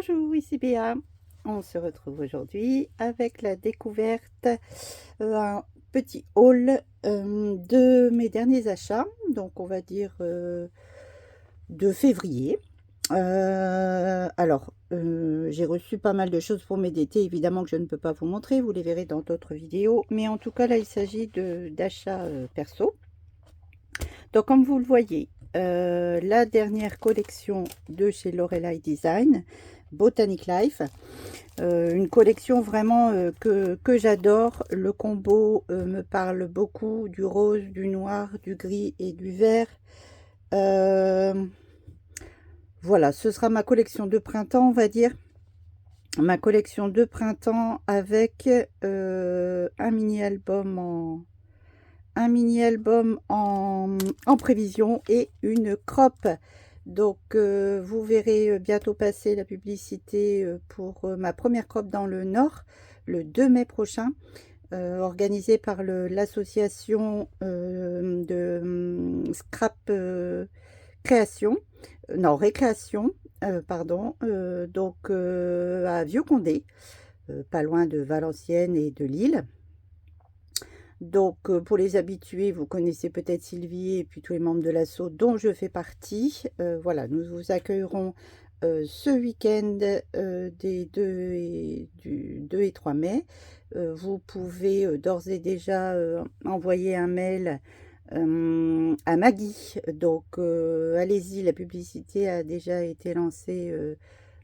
Bonjour, ici Béa. On se retrouve aujourd'hui avec la découverte, un petit haul de mes derniers achats, donc on va dire de février. J'ai reçu pas mal de choses pour mes d'été, évidemment que je ne peux pas vous montrer, vous les verrez dans d'autres vidéos, mais en tout cas là il s'agit d'achats perso. Donc comme vous le voyez, la dernière collection de chez Lorelai Design, Botanic Life, une collection vraiment que j'adore. Le combo me parle beaucoup, du rose, du noir, du gris et du vert. Voilà, ce sera ma collection de printemps, on va dire. Ma collection de printemps avec un mini-album en prévision et une crop. Donc, vous verrez bientôt passer la publicité pour ma première crop dans le Nord, le 2 mai prochain, organisée par l'association de Scrap Création, non, Récréation, pardon, à Vieux-Condé, pas loin de Valenciennes et de Lille. Donc, pour les habitués, vous connaissez peut-être Sylvie et puis tous les membres de l'asso dont je fais partie. Voilà, nous vous accueillerons ce week-end du 2 et 3 mai. Vous pouvez d'ores et déjà envoyer un mail à Maggie. Donc, allez-y, la publicité a déjà été lancée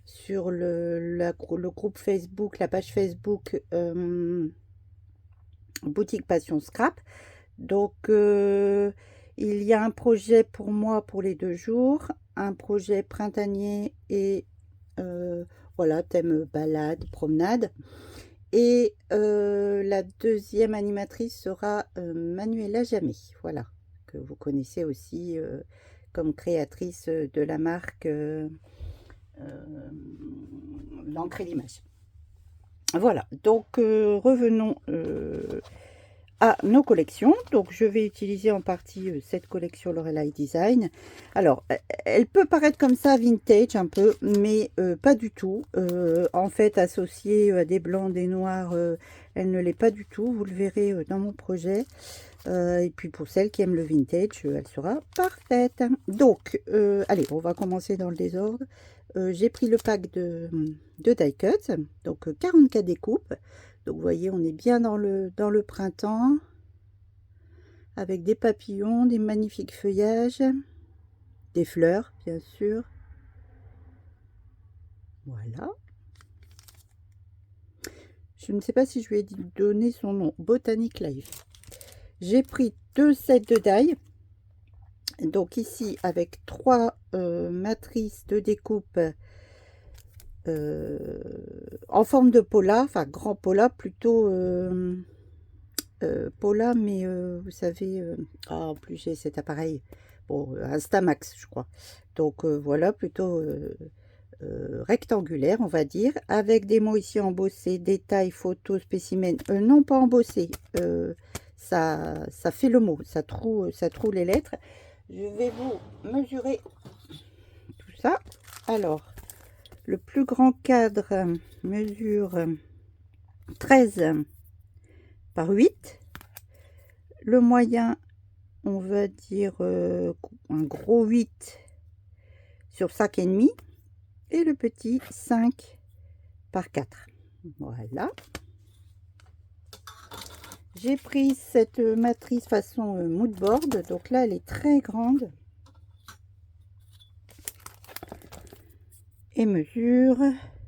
sur le groupe Facebook, la page Facebook Boutique Passion Scrap. Donc, il y a un projet pour moi pour les 2 jours, un projet printanier et voilà, thème balade, promenade. Et la deuxième animatrice sera Manuela Jamé, voilà, que vous connaissez aussi comme créatrice de la marque l'encre et l'image. Voilà, donc revenons à nos collections. Donc je vais utiliser en partie cette collection Lorelai Design. Alors elle peut paraître comme ça vintage un peu, mais pas du tout. En fait, associée à des blancs, des noirs, elle ne l'est pas du tout. Vous le verrez dans mon projet. Et puis pour celles qui aiment le vintage, elle sera parfaite. Donc allez, on va commencer dans le désordre. J'ai pris le pack de die cut, donc 44 découpes. Donc vous voyez, on est bien dans le printemps, avec des papillons, des magnifiques feuillages, des fleurs, bien sûr. Voilà. Je ne sais pas si je lui ai donné son nom, Botanic Life. J'ai pris 2 sets de die. Donc ici, avec 3 matrices de découpe en forme de pola, enfin grand pola, plutôt pola, mais vous savez, en plus j'ai cet appareil, bon, Instamax je crois. Donc voilà, plutôt rectangulaire on va dire, avec des mots ici embossés, détails, photos, spécimens, non pas embossés, ça fait le mot, ça troue les lettres. Je vais vous mesurer tout ça. Alors, le plus grand cadre mesure 13 par 8. Le moyen, on va dire un gros 8 sur 5,5. Et le petit 5 par 4. Voilà. J'ai pris cette matrice façon mood board. Donc là, elle est très grande. Et mesure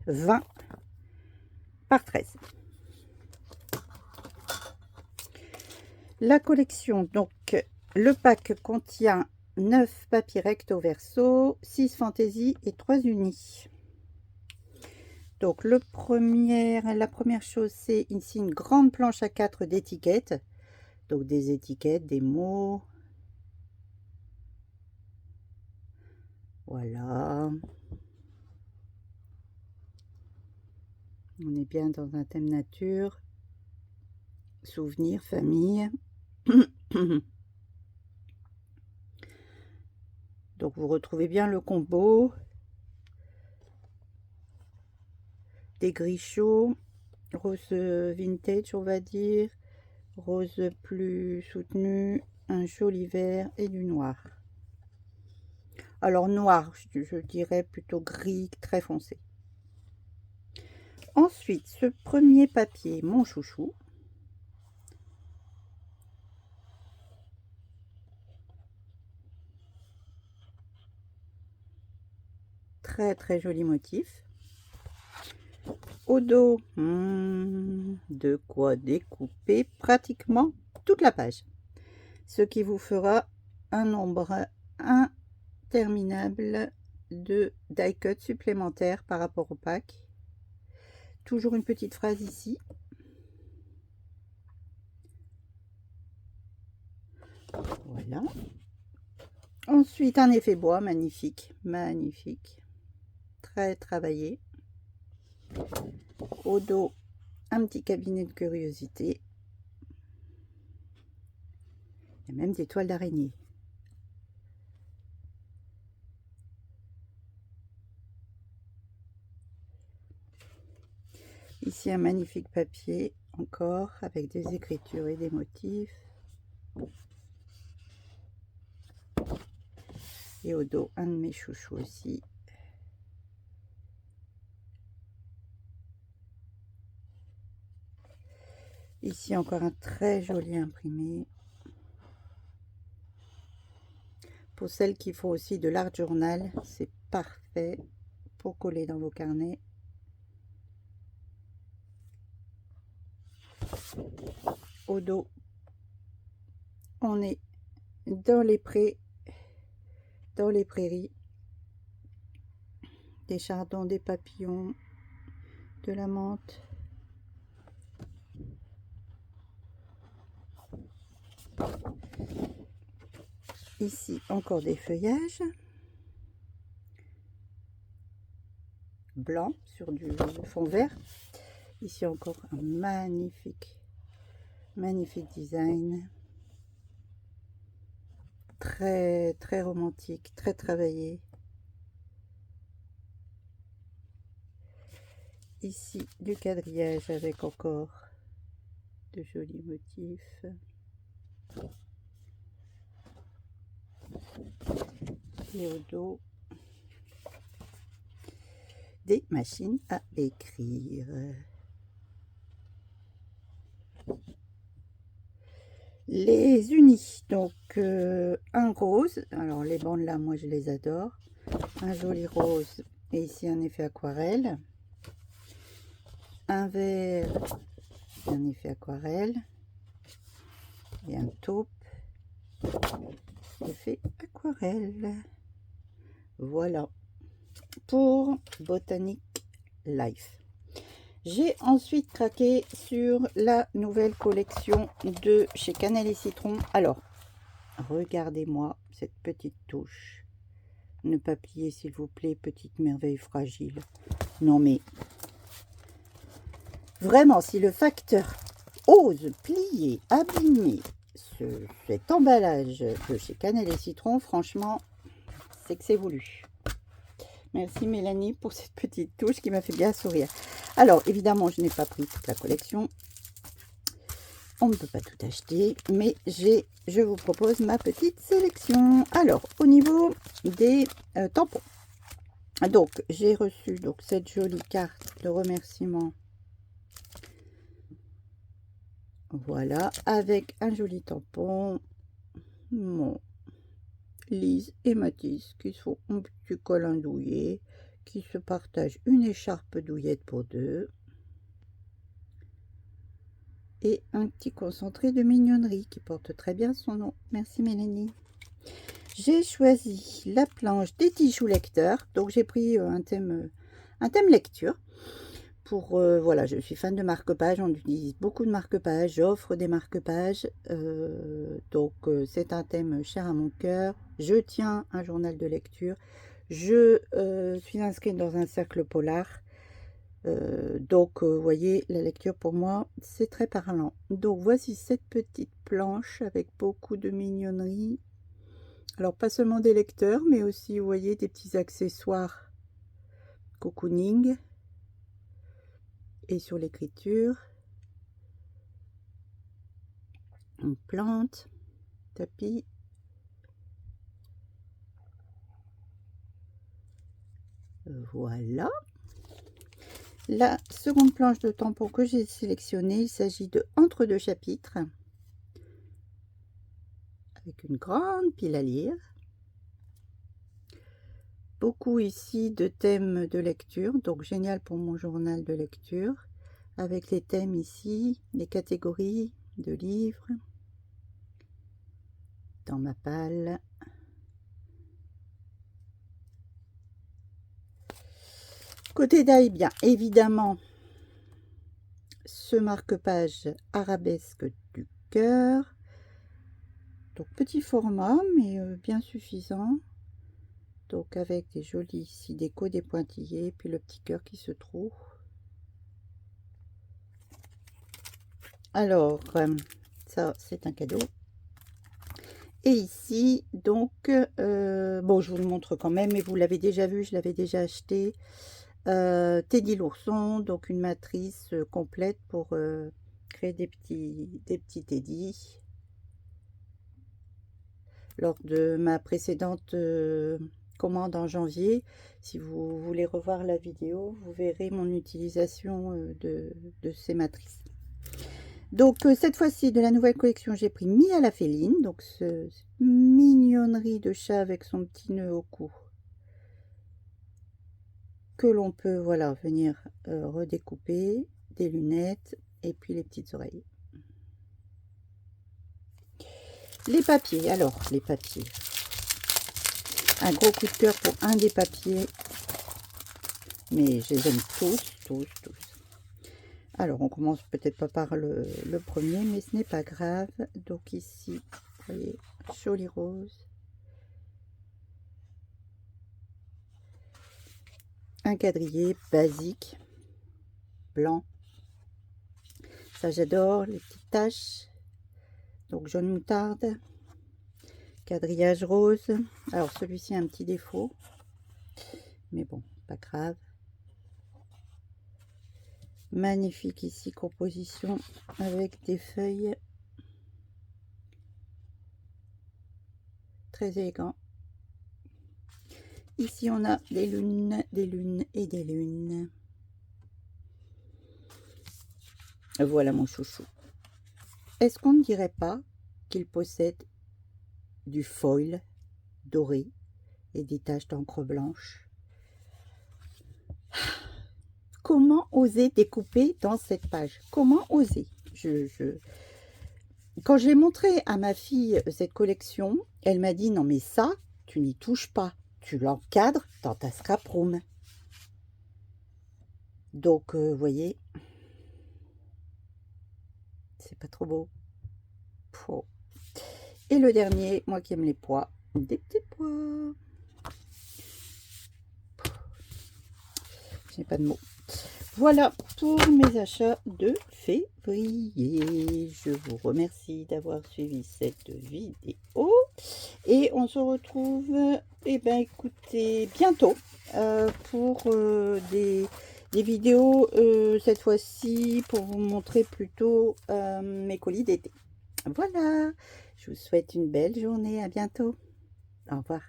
20 par 13. La collection, donc le pack contient 9 papiers recto verso, 6 fantaisie et 3 unis. Donc la première chose, c'est ici une grande planche à 4 d'étiquettes. Donc des étiquettes, des mots. Voilà. On est bien dans un thème nature, souvenirs, famille. Donc vous retrouvez bien le combo. des gris chauds, rose vintage on va dire, rose plus soutenu, un joli vert et du noir. Alors noir, je dirais plutôt gris très foncé. Ensuite, ce premier papier, mon chouchou. Très très joli motif. Au dos, de quoi découper pratiquement toute la page. Ce qui vous fera un nombre interminable de die cut supplémentaires par rapport au pack. Toujours une petite phrase ici. Voilà. Ensuite, un effet bois magnifique, magnifique. Très travaillé. Au dos, un petit cabinet de curiosité. Il y a même des toiles d'araignée. Ici, un magnifique papier, encore, avec des écritures et des motifs. Et au dos, un de mes chouchous aussi. Ici, encore un très joli imprimé. Pour celles qui font aussi de l'art journal, c'est parfait pour coller dans vos carnets. Au dos, on est dans les prés, dans les prairies, des chardons, des papillons, de la menthe. Ici, encore des feuillages blancs sur du fond vert. Ici, encore un magnifique design. Très, très romantique, très travaillé. Ici, du quadrillage avec encore de jolis motifs. Et au dos, des machines à écrire. Les unis, donc un rose, alors les bandes là, moi je les adore. Un joli rose et ici un effet aquarelle. Un vert, un effet aquarelle. Et un taupe, effet aquarelle. Voilà pour Botanic Life. J'ai ensuite craqué sur la nouvelle collection de chez Cannelle et Citron. Alors, regardez-moi cette petite touche. Ne pas plier s'il vous plaît, petite merveille fragile. Non mais, vraiment, si le facteur ose plier, abîmer cet emballage de chez Cannelle et Citron, franchement, c'est que c'est voulu. Merci Mélanie pour cette petite touche qui m'a fait bien sourire. Alors, évidemment, je n'ai pas pris toute la collection. On ne peut pas tout acheter, mais je vous propose ma petite sélection. Alors, au niveau des tampons. Donc, j'ai reçu donc cette jolie carte de remerciement. Voilà, avec un joli tampon. Bon. Lise et Mathis qui sont un petit colin douillet, qui se partagent une écharpe douillette pour deux et un petit concentré de mignonnerie qui porte très bien son nom. Merci Mélanie. J'ai choisi la planche des Tijoux lecteurs, donc j'ai pris un thème lecture. Pour voilà, je suis fan de marque-page, on utilise beaucoup de marque-page, j'offre des marque-pages, donc c'est un thème cher à mon cœur. Je tiens un journal de lecture, je suis inscrite dans un cercle polar, donc vous voyez, la lecture pour moi c'est très parlant. Donc voici cette petite planche avec beaucoup de mignonnerie, alors pas seulement des lecteurs mais aussi vous voyez des petits accessoires cocooning. et sur l'écriture. Une plante, tapis. Voilà. La seconde planche de tampon que j'ai sélectionnée, il s'agit de Entre deux chapitres, avec une grande pile à lire. Beaucoup ici de thèmes de lecture, donc génial pour mon journal de lecture, avec les thèmes ici, les catégories de livres, dans ma palle. Côté d'ail, bien évidemment, ce marque-page arabesque du cœur. Donc petit format, mais bien suffisant. Donc avec des jolis ici déco, des pointillés, puis le petit cœur qui se trouve. Alors, ça c'est un cadeau. Et ici, donc, bon, je vous le montre quand même, mais vous l'avez déjà vu, je l'avais déjà acheté. Teddy l'ourson, donc une matrice complète pour créer des petits Teddy. Lors de ma précédente commande en janvier, si vous voulez revoir la vidéo, vous verrez mon utilisation de ces matrices. Donc cette fois-ci, de la nouvelle collection, j'ai pris Mia la féline, donc cette mignonnerie de chat avec son petit nœud au cou, que l'on peut, voilà, venir redécouper, des lunettes et puis les petites oreilles. Les papiers, alors les papiers. Un gros coup de cœur pour un des papiers, mais je les aime tous. Alors on commence peut-être pas par le premier, mais ce n'est pas grave. Donc ici, vous voyez, joli rose. Un quadrillé basique, blanc. Ça j'adore, les petites taches. Donc jaune moutarde. Quadrillage rose. Alors celui-ci a un petit défaut, mais bon, pas grave. Magnifique ici, composition avec des feuilles. Très élégant. Ici on a des lunes et des lunes. Voilà mon chouchou. Est-ce qu'on ne dirait pas qu'il possède du foil doré et des taches d'encre blanche? Comment oser découper dans cette page? Comment oser? Quand j'ai montré à ma fille cette collection, elle m'a dit non mais ça, tu n'y touches pas, tu l'encadres dans ta scrap room. Donc vous voyez, c'est pas trop beau. Pouh. Et le dernier, moi qui aime les pois, des petits pois. Je n'ai pas de mots. Voilà pour mes achats de février. Je vous remercie d'avoir suivi cette vidéo. Et on se retrouve, écoutez, bientôt pour des vidéos, cette fois-ci, pour vous montrer plutôt mes colis d'été. Voilà, je vous souhaite une belle journée. À bientôt. Au revoir.